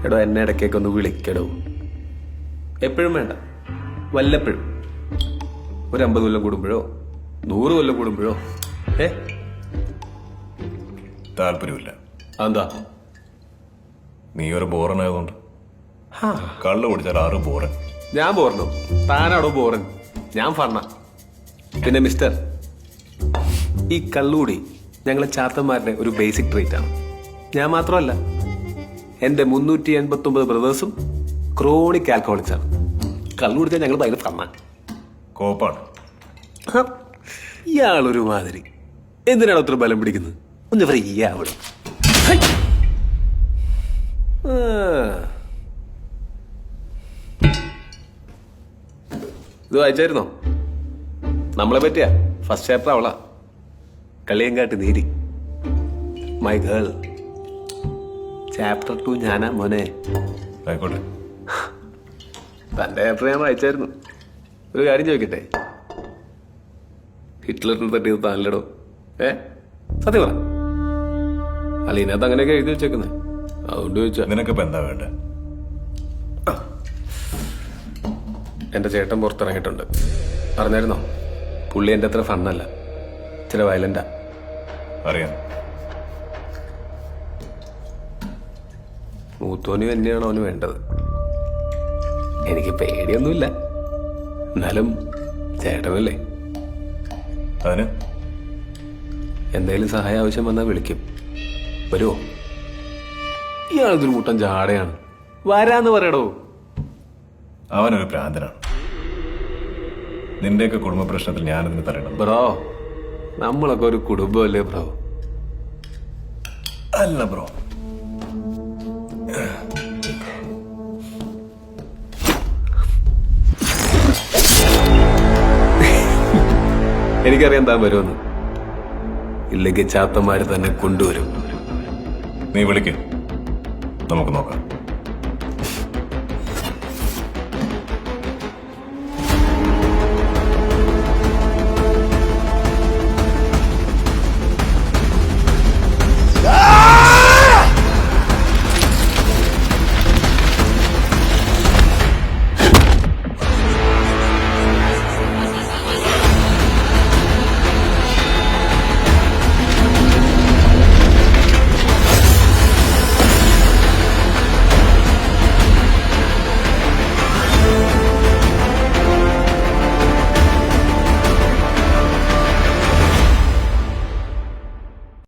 എടോ എന്നെ ഇടയ്ക്കൊക്കെ ഒന്ന് വിളിക്കടോ. എപ്പോഴും വേണ്ട, വല്ലപ്പോഴും. ഒരു 50 കൊല്ലം കൂടുമ്പോഴോ 100 കൊല്ലം കൂടുമ്പോഴോ. താല്പര്യമില്ല. എന്താ? നീ ഒരു ബോറനായതുകൊണ്ട്. കള്ളു കുടിച്ചാൽ 6 ബോറൻ. ഞാൻ ബോറനോ? താനാടോ ബോറൻ? ഞാൻ ഫണ്ണ. പിന്നെ മിസ്റ്റർ, ഈ കള്ളുകൂടി ഞങ്ങളെ ചാത്തന്മാരുടെ ഒരു ബേസിക് ട്രീറ്റ് ആണ്. ഞാൻ മാത്രമല്ല, എന്റെ 389 ബ്രദേഴ്സും ക്രോണിക് ആൽക്കഹോളിക്സ് ആണ്. കള്ളു കുടിച്ചാൽ ഞങ്ങൾ ഭയങ്കര ഫണ്ണ. കോപ്പാണ്. ഇയാളൊരു മാതിരി. എന്തിനാണ് അത്ര ബലം പിടിക്കുന്നത്? ഒന്ന് ഫ്രീ ആവണം. ഇത് വായിച്ചായിരുന്നോ? നമ്മളെ പറ്റിയാ ഫസ്റ്റ് ചാപ്റ്റർ അവളാ. കളിയങ്കാട്ട് നീതി, മൈ ഗേൾ. ചാപ്റ്റർ 2 ഞാനാ മോനെ. ആയിക്കോട്ടെ. തന്റെ ചാപ്റ്റർ ഞാൻ വായിച്ചായിരുന്നു. ഒരു കാര്യം ചോദിക്കട്ടെ, ഹിറ്റ്ലറിന് തട്ടിയത് താനല്ലടോ? സത്യം പറ. അല്ല, ഇതിനകത്ത് അങ്ങനെയൊക്കെ എഴുതി വെച്ചേക്കുന്നത്, അതുകൊണ്ട് ചോദിച്ചാ. നിനക്കിപ്പോ എന്താ വേണ്ട? എന്റെ ചേട്ടൻ പുറത്തിറങ്ങിയിട്ടുണ്ട്, അറിഞ്ഞായിരുന്നോ? പുള്ളി എന്റെ അത്ര ഫണ്ണല്ല, ചില വയലന്റാ. അറിയാം. മൂത്തോനും തന്നെയാണ് അവന് വേണ്ടത്. എനിക്ക് പേടിയൊന്നുമില്ല, എന്നാലും ചേട്ടനല്ലേ. അതിന് എന്തെങ്കിലും സഹായം ആവശ്യം വന്നാൽ വിളിക്കും. വരുമോ? ഇയാളൊരു കൂട്ടം ജാടയാണ്. വരാന്ന് പറയടോ. അവനൊരു ഭ്രാന്തനാണ്. നിന്റെയൊക്കെ കുടുംബ പ്രശ്നത്തിൽ ഞാനതിന് തരണം. ബ്രോ, നമ്മളൊക്കെ ഒരു കുടുംബമല്ലേ ബ്രോ? അല്ല ബ്രോ. എനിക്കറിയാൻ താൻ വരുമെന്ന്. ഇല്ലെങ്കിൽ ചാത്തന്മാര് തന്നെ കൊണ്ടുവരും. നീ വിളിക്ക്, നമുക്ക് നോക്കാം.